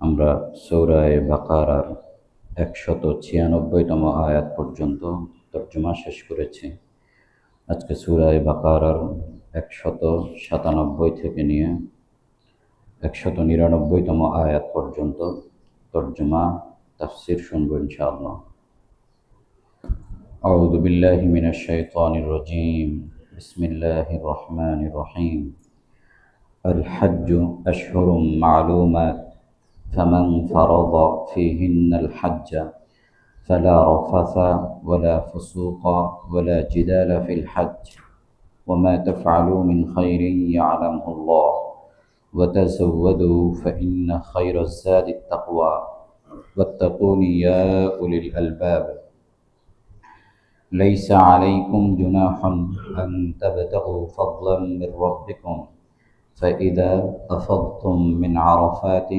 আমরা সূরা বাকারার 196তম আয়াত পর্যন্ত তর্জমা শেষ করেছি। আজকে সূরা বাকারার 197 থেকে নিয়ে 199তম আয়াত পর্যন্ত তর্জমা তাফসীর শুনব ইনশাআল্লাহ। আউযু বিল্লাহি মিনাশ শাইতানির রাজীম। বিসমিল্লাহির রহমানির রহিম। আল হজ্জু আশহুরুম মা'লুমাত فمن فرض فيهن الحج فلا رفث ولا فسوق ولا جدال في الحج وما تفعلوا من خير يعلمه الله وتزودوا فإن خير الزاد التقوى واتقون يا أولي الألباب ليس عليكم جناح أن تبتغوا فضلا من ربكم فإذا أفضتم من عرفات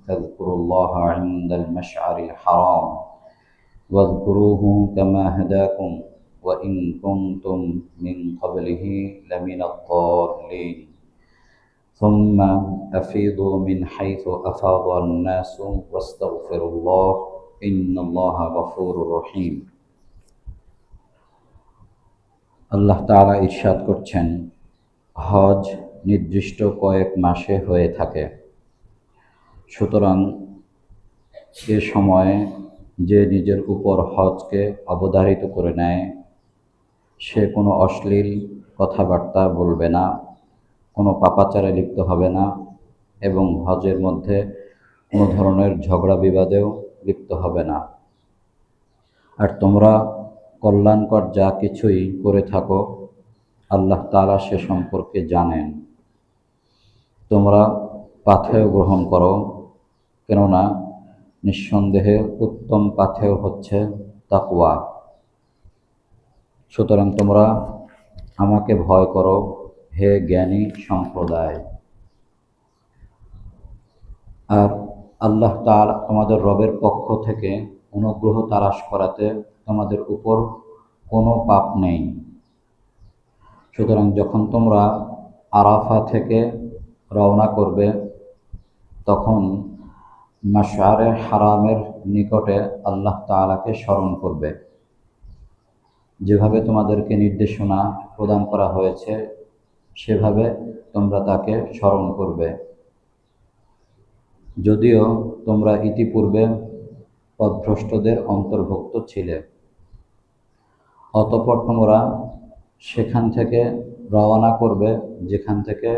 فاذكروا الله عند المشعر الحرام واذكروه كما هداكم وإن كنتم من قبله لمن الضالين ثم أفيضوا من حيث أفاض الناس واستغفروا الله إن الله غفور رحيم। আল্লাহ তাআলা ইরশাদ করছেন, হজ নির্দিষ্ট কয়েক মাসে হয়ে থাকে। সুতরাং এ সময়ে যে নিজের উপর হজকে অবধারিত করে নেয় সে কোনো অশ্লীল কথাবার্তা বলবে না, কোনো পাপাচারে লিপ্ত হবে না এবং হজের মধ্যে কোনো ধরনের ঝগড়া বিবাদেও লিপ্ত হবে না। আর তোমরা কল্যাণকর যা কিছুই করে থাকো আল্লাহ তাআলা সে সম্পর্কে জানেন। তোমরা পাথেয় গ্রহণ করো, কেননা নিঃসন্দেহে উত্তম পাথেয় হচ্ছে তাকওয়া। সুতরাং তোমরা আমাকে ভয় করো হে জ্ঞানী সম্প্রদায়। আর আল্লাহ তাআলা তোমাদের রবের পক্ষ থেকে অনুগ্রহ তালাশ করাতে তোমাদের উপর কোনো পাপ নেই। সুতরাং যখন তোমরা আরাফা থেকে রওনা করবে তখন মাশআরে হারামের নিকটে আল্লাহ তাআলাকে স্মরণ করবে। যেভাবে তোমাদেরকে নির্দেশনা প্রদান করা হয়েছে সেভাবে তোমরা তাকে স্মরণ করবে। যদিও তোমরা ইতিপূর্বে পথভ্রষ্টদের অন্তর্ভুক্ত ছিলে। অতঃপর তোমরা সেখান থেকে রওনা করবে যেখান থেকে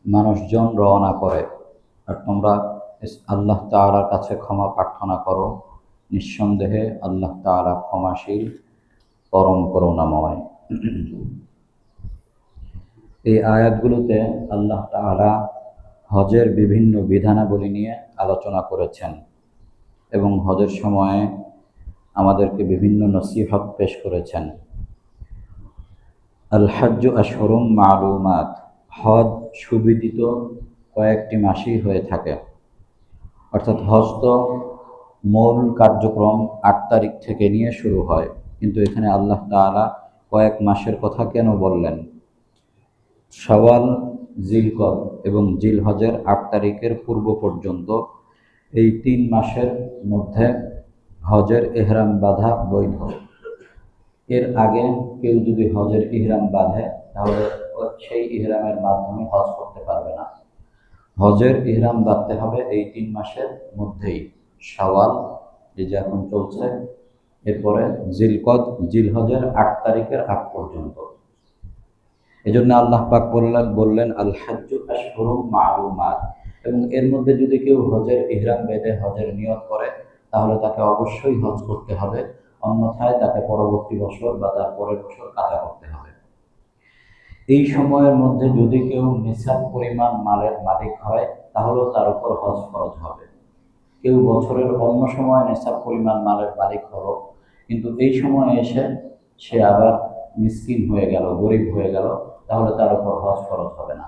মানুষজন রওনা করে, আর তোমরা আল্লাহ তাআলার কাছে ক্ষমা প্রার্থনা করো। নিঃসন্দেহে আল্লাহ তাআলা ক্ষমাশীল, পরম করুণাময়। এই আয়াতগুলোতে আল্লাহ তাআলা হজের বিভিন্ন বিধানাবলী নিয়ে আলোচনা করেছেন এবং হজের সময়ে আমাদেরকে বিভিন্ন নসিহত পেশ করেছেন। আল হজ্জু আশহুরুম মা'লুমাত, হজ সুবিদিত কয়েকটি মাসই হয়ে থাকে। অর্থাৎ হজ তো মূল কার্যক্রম 8 তারিখ থেকে নিয়ে শুরু হয়, কিন্তু এখানে আল্লাহ তাআলা কয়েক মাসের কথা কেন বললেন? শাওয়াল, জিলকদ এবং জিলহজের 8 তারিখের পূর্ব পর্যন্ত এই 3 মাসের মধ্যে হজের ইহরাম বাঁধা বৈধ। এর আগে কেউ যদি হজের ইহরাম বাঁধে তাহলে সেই ইহরামের মাধ্যমে হজ করতে পারবে না। হজের ইহরাম বাঁধতে হবে এই 3 মাসের মধ্যেই। শাওয়াল যে এখন চলছে, এরপরে জিলকদ, জিলহজের 8 তারিখের আগ পর্যন্ত। এজন্য আল্লাহ পাক বললেন আল হজ্জু আশহুরুম মা'লুমাত, এবং এর মধ্যে যদি কেউ হজের ইহরাম বেঁধে হজের নিয়ত করে তাহলে তাকে অবশ্যই হজ করতে হবে, অন্যথায় তাকে পরবর্তী বছর বা তার পরের বছর কাজা করতে হবে। এই সময়ের মধ্যে যদি কেউ নিসাব পরিমাণ মালের মালিক হয় তাহলেও তার উপর হজ ফরজ হবে। কেউ বছরের অন্য সময় নিসাব পরিমাণ মালের মালিক হলো, কিন্তু এই সময়ে এসে সে আবার মিসকিন হয়ে গেল, গরিব হয়ে গেল, তাহলে তার উপর হজ ফরজ হবে না।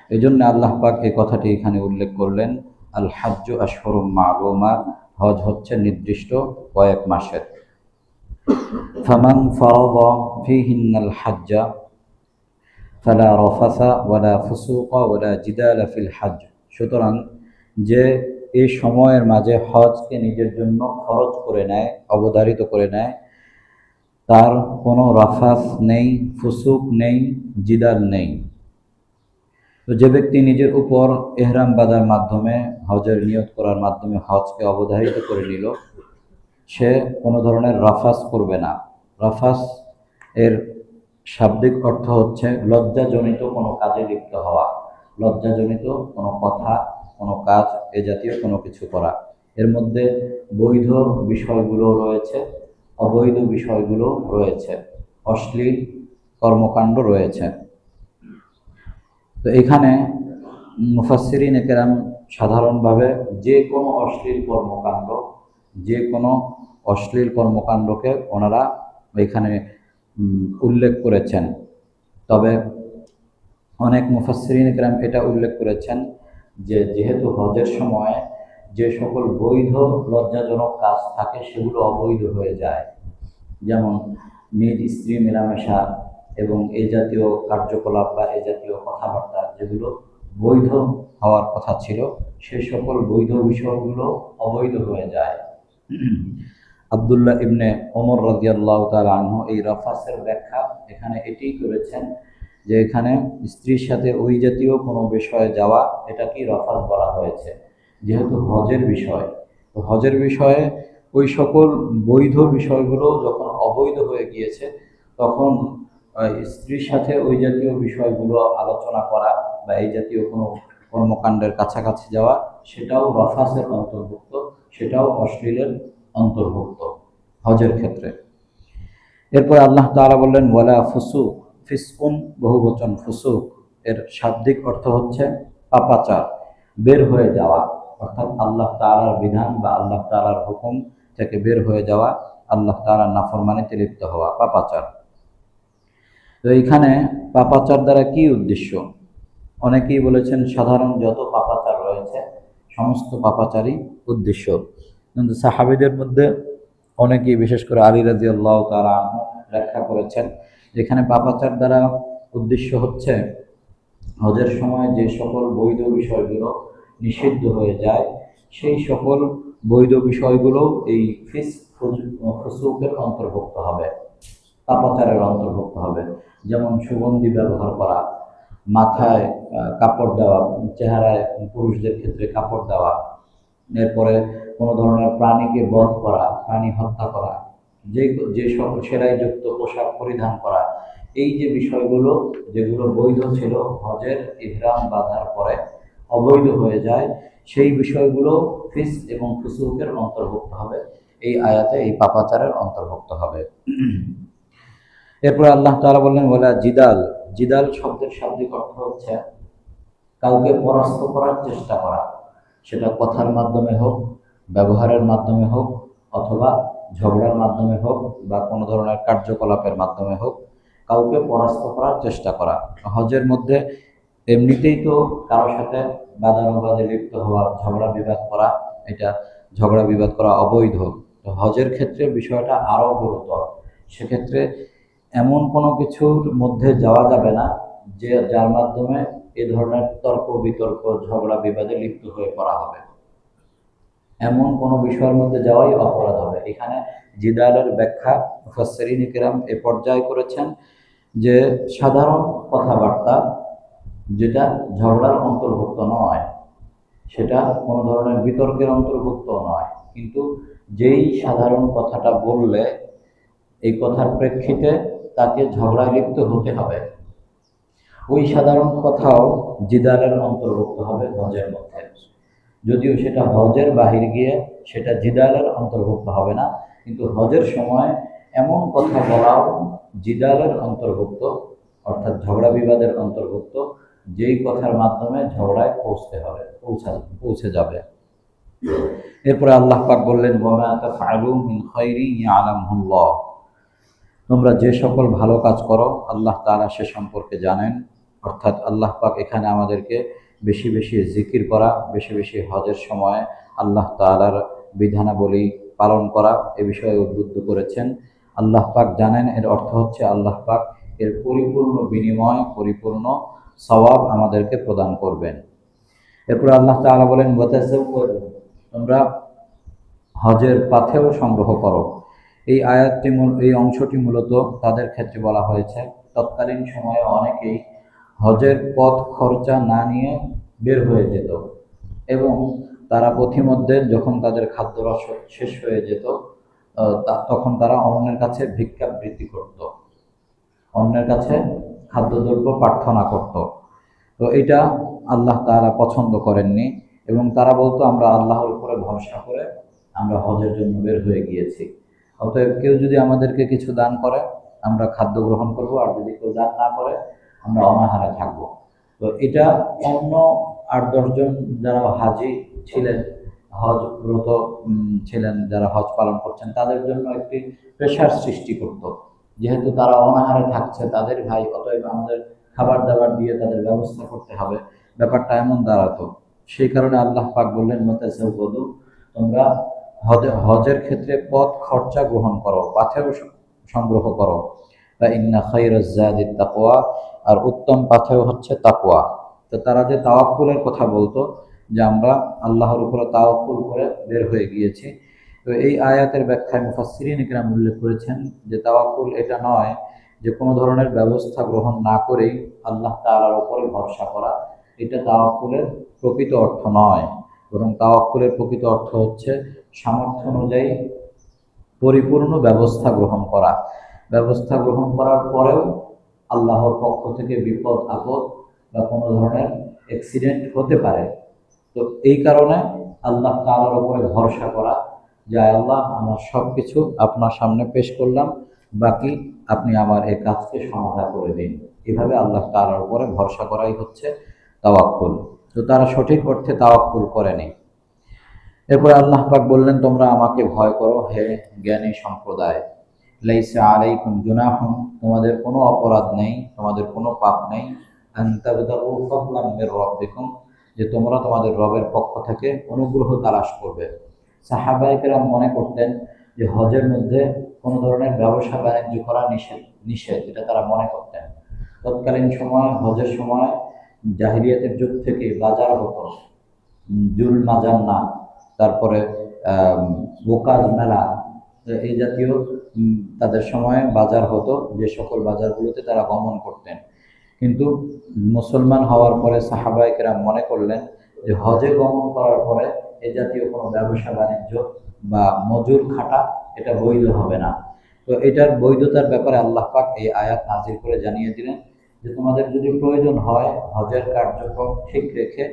এই জন্য আল্লাহ পাক এই কথাটি এখানে উল্লেখ করলেন, আল হজ্জু আশহুরুম মা'লুমাত, হজ হচ্ছে নির্দিষ্ট কয়েক মাসের। ফামান ফারাদা ফীহিন্নাল হজ্জা ফালা রাফাসা ওয়ালা ফুসুকা ওয়ালা জিদালা ফিল হজ্জ। সুতরাং যে এই সময়ের মাঝে হজকে নিজের জন্য খরচ করে নেয়, অবধারিত করে নেয়, তার কোনো রাফাস নেই, ফুসুক নেই, জিদাল নেই। তো যে ব্যক্তি নিজের উপর এহরাম বাঁধার মাধ্যমে, হজের নিয়ত করার মাধ্যমে হজকে অবধারিত করে নিল, সে কোনো ধরনের রাফাস করবে না। রাফাস এর শাব্দিক অর্থ হচ্ছে লজ্জাজনিত কোনো কাজে লিপ্ত হওয়া, লজ্জাজনিত কোনো কথা, কোনো কাজ, এ জাতীয় কোনো কিছু করা। এর মধ্যে বৈধ বিষয়গুলো রয়েছে, অবৈধ বিষয়গুলো রয়েছে, অশ্লীল কর্মকাণ্ড রয়েছে। তো এখানে মুফাসসিরিন কেরাম সাধারণভাবে যে কোনো অশ্লীল কর্মকাণ্ড, যে কোনো অশ্লীল কর্মকাণ্ডকে ওনারা এখানে উল্লেখ করেছেন। তবে অনেক মুফাসসিরিন কেরাম এটা উল্লেখ করেছেন যে যেহেতু হজের সময় যে সকল বৈধ লজ্জাজনক কাজ থাকে সেগুলো অবৈধ হয়ে যায়, যেমন নিজ স্ত্রী মেলামেশা এবং এই জাতীয় কার্যকলাপ বা এই জাতীয় কথাবার্তা যেগুলো বৈধ হওয়ার কথা ছিল, সে সকল বৈধ বিষয়গুলো অবৈধ হয়ে যায়। আব্দুল্লাহ ইবনে ওমর রাদিয়াল্লাহু তাআলা আনহু এই রাফাসের ব্যাখ্যা এখানে এটিই করেছেন যে এখানে স্ত্রীর সাথে ওই জাতীয় কোনো বিষয়ে যাওয়া, এটাকেই রাফাস বলা হয়েছে। যেহেতু হজের বিষয়, তো হজের বিষয়ে ওই সকল বৈধ বিষয়গুলো যখন অবৈধ হয়ে গিয়েছে, তখন স্ত্রীর সাথে ওই জাতীয় বিষয়গুলো আলোচনা করা বা এই জাতীয় কোনো কর্মকাণ্ডের কাছাকাছি যাওয়া, সেটাও রাফাসের অন্তর্ভুক্ত, সেটাও অশ্লীলের অন্তর্ভুক্ত হজের ক্ষেত্রে। এরপর আল্লাহ তাআলা বললেন ওয়ালা ফুসুক, ফিসকুন বহুবচন, ফুসুক এর শাব্দিক অর্থ হচ্ছে পাপাচার, বের হয়ে যাওয়া, অর্থাৎ আল্লাহ তাআলার বিধান বা আল্লাহ তাআলার হুকুম থেকে বের হয়ে যাওয়া, আল্লাহ তাআলার নাফরমানিতে লিপ্ত হওয়া, পাপাচার। তো এইখানে পাপাচার দ্বারা কি উদ্দেশ্য? অনেকেই বলেছেন সাধারণ যত পাপাচার রয়েছে সমস্ত পাপাচারই উদ্দেশ্য, কিন্তু সাহাবীদের মধ্যে অনেকেই, বিশেষ করে আলী রাদিয়াল্লাহু তাআলা আনহু, ব্যাখ্যা করেছেন যেখানে পাপাচার দ্বারা উদ্দেশ্য হচ্ছে হজের সময় যে সকল বৈধ বিষয়গুলো নিষিদ্ধ হয়ে যায়, সেই সকল বৈধ বিষয়গুলো এই ফুসুকের অন্তর্ভুক্ত হবে, পাপাচারের অন্তর্ভুক্ত হবে। যেমন সুগন্ধি ব্যবহার করা, মাথায় কাপড় দেওয়া, চেহারায় পুরুষদের ক্ষেত্রে কাপড় দেওয়া, এরপরে কোনো ধরনের প্রাণীকে বধ করা, প্রাণী হত্যা করা, যে সকল সেলাইযুক্ত পোশাক পরিধান করা, এই যে বিষয়গুলো যেগুলো বৈধ ছিল হজের ইহরাম বাঁধার পরে অবৈধ হয়ে যায়, সেই বিষয়গুলো ফিসক এবং ফুসুকের অন্তর্ভুক্ত হবে, এই আয়াতে এই পাপাচারের অন্তর্ভুক্ত হবে। এরপরে আল্লাহ তাআলা বললেন ওয়ালা জিদাল, জিদাল শব্দের শাব্দিক অর্থ হচ্ছে কাউকে পরাস্ত করার চেষ্টা করা, সেটা কথার মাধ্যমে হোক, ব্যবহারের মাধ্যমে হোক, অথবা ঝগড়ার মাধ্যমে হোক, বা কোনো ধরনের কার্যকলাপের মাধ্যমে হোক, কাউকে পরাস্ত করার চেষ্টা করা। হজের মধ্যে এমনিতেই তো কারোর সাথে বাদানুবাদে লিপ্ত হওয়া, ঝগড়া বিবাদ করা, এটা ঝগড়া বিবাদ করা অবৈধ। তো হজের ক্ষেত্রে বিষয়টা আরও গুরুতর। সেক্ষেত্রে এমন কোনো কিছুর মধ্যে যাওয়া যাবে না যার মাধ্যমে এ ধরনের তর্ক বিতর্ক, ঝগড়া বিবাদে লিপ্ত হয়ে পড়া হবে। এমন কোনো বিষয়ের মধ্যে যাওয়াই অপরাধ হবে। এখানে জিদালের ব্যাখ্যা মুফাসসিরিন কিরাম এ পর্যায়ে করেছেন যে সাধারণ কথাবার্তা যেটা ঝগড়ার অন্তর্ভুক্ত নয়, সেটা কোনো ধরনের বিতর্কের অন্তর্ভুক্ত নয়, কিন্তু যেই সাধারণ কথাটা বললে এই কথার প্রেক্ষিতে তাকে ঝগড়ায় লিপ্ত হতে হবে, ওই সাধারণ কথাও জিদালের অন্তর্ভুক্ত হবে হজের মধ্যে। যদিও সেটা হজের বাহির গিয়ে সেটা জিদালের অন্তর্ভুক্ত হবে না, কিন্তু হজের সময় এমন কথা বলাও জিদালের অন্তর্ভুক্ত, অর্থাৎ ঝগড়া বিবাদের অন্তর্ভুক্ত, যেই কথার মাধ্যমে ঝগড়ায় পৌঁছে যাবে। এরপরে আল্লাহ পাক বললেন ওয়ামা তাফআলু মিন খায়রিন ইয়ালামুল্লাহ, তোমরা যে সকল ভালো কাজ করো আল্লাহ তাআলা সে সম্পর্কে জানেন। অর্থাৎ আল্লাহ পাক এখানে আমাদেরকে বেশি বেশি জিকির করা, বেশি বেশি হজের সময় আল্লাহ তাআলার বিধানাবলী পালন করা এ বিষয়ে উদ্বুদ্ধ করেছেন। আল্লাহ পাক জানেন, এর অর্থ হচ্ছে আল্লাহ পাক এর পরিপূর্ণ বিনিময়, পরিপূর্ণ সওয়াব আমাদেরকে প্রদান করবেন। এরপর আল্লাহ তাআলা বলেন ওয়াতাযাওয়াদু, তোমরা হজের পাথেও সংগ্রহ করো। এই এই অংশটি মূলত তাদের ক্ষেত্রে বলা হয়েছে তৎকালীন সময়ে অনেকেই হজের পথ খরচা না নিয়ে বের হয়ে যেত এবং তারা পথিমধ্যে যখন তাদের খাদ্যরস শেষ হয়ে যেত তখন তারা অন্যের কাছে ভিক্ষাবৃত্তি করত, অন্যের কাছে খাদ্যদ্রব্য প্রার্থনা করত। তো এটা আল্লাহ তাআলা পছন্দ করেননি এবং তারা বলতো আমরা আল্লাহর উপরে ভরসা করে আমরা হজের জন্য বের হয়ে গিয়েছি, অতএব কেউ যদি আমাদেরকে কিছু দান করে আমরা খাদ্য গ্রহণ করব, আর যদি কেউ দান না করে আমরা অনাহারে থাকব। তো এটা অন্য 8-10 জন যারা হাজি ছিলেন, হজ ব্রত ছিলেন, যারা হজ পালন করছেন তাদের জন্য একটি প্রেশার সৃষ্টি করত, যেহেতু তারা অনাহারে থাকছে তাদের ভাই, অতএব আমাদের খাবার দাবার দিয়ে তাদের ব্যবস্থা করতে হবে, ব্যাপারটা এমন দাঁড়াতো। সেই কারণে আল্লাহ পাক বললেন ওয়াতাযাওয়াদু, তোমরা হজের ক্ষেত্রে পথ খরচা গ্রহণ করো, পাথেও সংগ্রহ করো। ইন্না খায়রাজ যাদিত তাকওয়া, আর উত্তম পাথেও হচ্ছে তাকওয়া। তো তারা যে তাওয়াক্কুলের কথা বলতো, যে আমরা আল্লাহর উপরে তাওয়াক্কুল করে বের হয়ে গিয়েছি, তো এই আয়াতের ব্যাখ্যায় মুফাসসিরিন ইকরাম উল্লেখ করেছেন যে তাওয়াক্কুল এটা নয় যে কোনো ধরনের ব্যবস্থা গ্রহণ না করেই আল্লাহ তাআলার উপরে ভরসা করা, এটা তাওয়াক্কুলের প্রকৃত অর্থ নয়, বরং তাওয়াক্কুলের প্রকৃত অর্থ হচ্ছে সামর্থ্য অনুযায়ী পরিপূর্ণ ব্যবস্থা গ্রহণ করা। ব্যবস্থা গ্রহণ করার পরেও আল্লাহর পক্ষ থেকে বিপদ আপদ বা কোনো ধরনের অ্যাক্সিডেন্ট হতে পারে, তো এই কারণে আল্লাহ তাআলার উপরে ভরসা করা, যে আল্লাহ আমার সব কিছু আপনার সামনে পেশ করলাম, বাকি আপনি আমার এই কাজকে সমাধা করে দিন। এভাবে আল্লাহ তাআলার উপরে ভরসা করাই হচ্ছে তাওয়াক্কুল। তো তারা সঠিক অর্থে তাওয়াক্কুল করেনি। এরপরে আল্লাহ পাক বললেন তোমরা আমাকে ভয় করো হে জ্ঞানী সম্প্রদায়। লাইসা আলাইকুম জুনাহুন, তোমাদের কোনো অপরাধ নেই, তোমাদের কোনো পাপ নেই। আন তাবতাগু ফাদলাম মির রাব্বিকুম, যে তোমরা তোমাদের রবের পক্ষ থেকে অনুগ্রহ তালাশ করবে। সাহাবায়ে কেরাম মনে করতেন যে হজের মধ্যে কোনো ধরনের ব্যবসা বাণিজ্য করা নিষেধ নিষেধ এটা তারা মনে করতেন। তৎকালীন সময় হজের সময় জাহিলিয়াতের যুগ থেকে বাজার হতো, জুল মাজান্না, তারপরে বোকাজ মেলা, এই জাতীয় তাদের সময় বাজার হতো, যে সকল বাজারগুলোতে তারা গমন করতেন। কিন্তু মুসলমান হওয়ার পরে সাহাবায়ে কেরাম মনে করলেন যে হজে গমন করার পরে এ জাতীয় কোনো ব্যবসা বাণিজ্য বা মজুর খাটা এটা বৈধ হবে না। তো এটার বৈধতার ব্যাপারে আল্লাহ পাক এই আয়াত নাজিল করে জানিয়ে দিলেন যে তোমাদের যদি প্রয়োজন হয় হজের কার্যক্রম ঠিক রেখে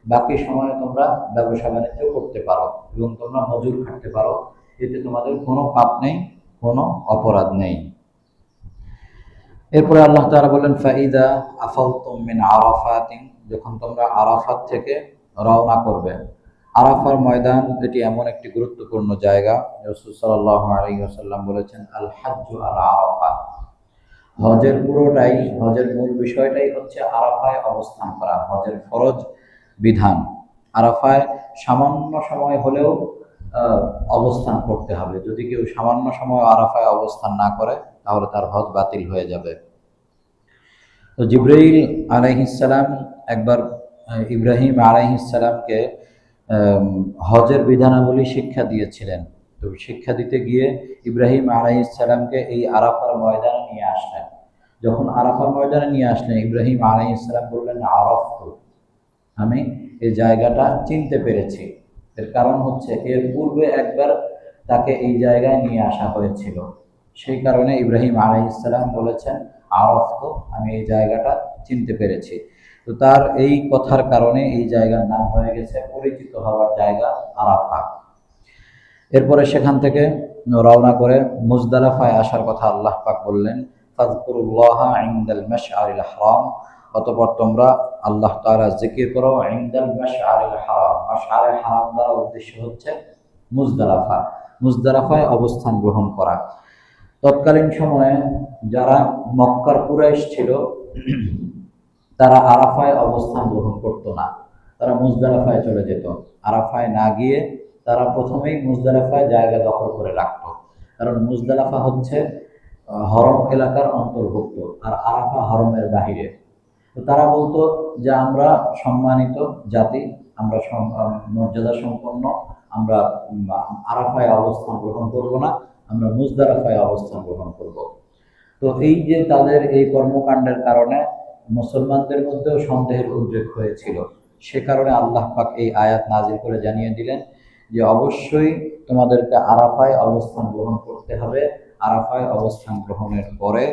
বাকি সময়ে তোমরা ব্যবসা বাণিজ্য করতে পারো এবং তোমরা মজুর খাটতে পারো, এতে তোমাদের কোনো পাপ নেই, কোনো অপরাধ নেই। এরপরে আল্লাহ তাআলা বলেন ফাইদা আফালতুম মিন আরাফাতিন, যখন তোমরা আরাফাত থেকে রওনা করবে। আরাফার ময়দান এটি এমন একটি গুরুত্বপূর্ণ জায়গা, রাসূল সাল্লাল্লাহু আলাইহি ওয়াসাল্লাম বলেছেন আল হাজ্জু আলা আরাফা, হজের পুরোটাই, হজের মূল বিষয়টাই হচ্ছে আরাফায় অবস্থান করা, হজের ফরজ বিধান। আরাফায় সামান্য সময় হলেও অবস্থান করতে হবে, যদি কেউ সামান্য সময় আরাফায় অবস্থান না করে তাহলে তার হজ বাতিল হয়ে যাবে। তো জিবরাইল আলাইহিস সালাম একবার ইব্রাহিম আলাইহিস সালামকে হজের বিধানাবলী শিক্ষা দিয়েছিলেন। তো শিক্ষা দিতে গিয়ে ইব্রাহিম আলাইহিস সালামকে এই আরাফার ময়দানে নিয়ে আসলেন। যখন আরাফার ময়দানে নিয়ে আসলেন ইব্রাহিম আলাইহিস সালাম বললেন আরাফতু, আমি এই জায়গাটা চিনতে পেরেছি। এর কারণ হচ্ছে এর পূর্বে একবার তাকে এই জায়গায় নিয়ে আসা হয়েছিল, সেই কারণে ইব্রাহিম আলাইহিস সালাম বলেছেন আরাফতু, আমি এই জায়গাটা চিনতে পেরেছি। তো তার এই কথার কারণে এই জায়গার নাম হয়ে গেছে, পরিচিত হওয়ার জায়গা আরাফা। এরপরে সেখান থেকে রওনা করে মুজদালিফায় আসার কথা আল্লাহ পাক বললেন ফাযকুরুল্লাহা ইনদাল মাশআরিল হারাম, অতঃপর তোমরা আল্লাহ তাআলা জিকির করো ইনদাল মাশআরিল হারাম। মাশআরিল হারাম দ্বারা উদ্দেশ্য হচ্ছে মুজদালিফা, মুজদালিফায় অবস্থান গ্রহণ করা। তৎকালীন সময়ে যারা মক্কার কুরাইশ ছিল তারা আরাফায় অবস্থান গ্রহণ করতো না, তারা মুজদালিফায় চলে যেত। আরাফায় না গিয়ে তারা প্রথমেই মুজদালিফায় জায়গা দখল করে রাখত, কারণ মুজদালিফা হচ্ছে হরম এলাকার অন্তর্ভুক্ত আর আরাফা হরমের বাহিরে। তো তারা বলতো যে আমরা সম্মানিত জাতি, আমরা মর্যাদা সম্পন্ন আমরা আরাফায় অবস্থান গ্রহণ করব না, আমরা মুজদালিফায় অবস্থান গ্রহণ করব। তো এই যে তাদের এই কর্মকাণ্ডের কারণে মুসলমানদের মধ্যেও সন্দেহের উদ্রেক হয়েছিল, সে কারণে আল্লাহ পাক এই আয়াত নাজিল করে জানিয়ে দিলেন যে অবশ্যই তোমাদেরকে আরাফায় অবস্থান গ্রহণ করতে হবে। আরাফায় অবস্থান গ্রহণের পরে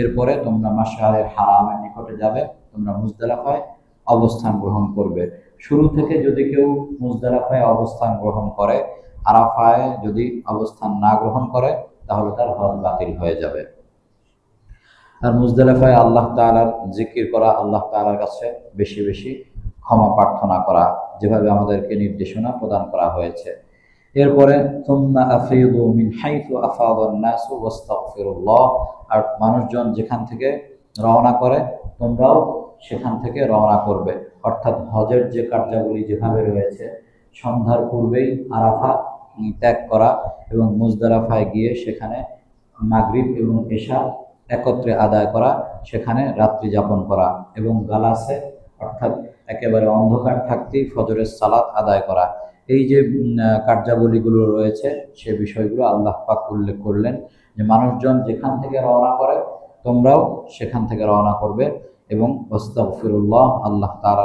এরপরে তোমরা মাশআরের হারামের নিকটে যাবে, তোমরা মুজদালিফায় অবস্থান গ্রহণ করবে। শুরু থেকে যদি কেউ মুজদালিফায় অবস্থান গ্রহণ করে, আরাফায় যদি অবস্থান না গ্রহণ করে, তাহলে তার হজ বাতিল হয়ে যাবে। আর মুজদালিফায় আল্লাহ তাআলার জিকির করা, আল্লাহ তাআলার কাছে বেশি বেশি ক্ষমা প্রার্থনা করা, যেভাবে আমাদেরকে নির্দেশনা প্রদান করা হয়েছে। এরপরে সুম্মা আফিদু মিন হাইথু আফাদান নাসু ওয়াস্তাগফিরুল্লাহ, আর মানুষজন যেখান থেকে রওনা করে তোমরাও সেখান থেকে রওনা করবে। অর্থাৎ হজের যে কার্যাবলী যেভাবে রয়েছে, সন্ধ্যার পূর্বেই আরাফা ত্যাগ করা এবং মুজদালিফায় গিয়ে সেখানে মাগরিব এবং এশা একত্রে আদায় করা, সেখানে রাত্রি যাপন করা এবং গালাসে অর্থাৎ একেবারে অন্ধকার থাকতেই ফজরের সালাত আদায় করা, এই যে কার্যাবলীগুলো রয়েছে সে বিষয়গুলো আল্লাহ পাক উল্লেখ করলেন যে মানুষজন যেখান থেকে রওনা করে তোমরাও সেখান থেকে রওনা করবে এবং আস্তাগফিরুল্লাহ, আল্লাহ তাআলা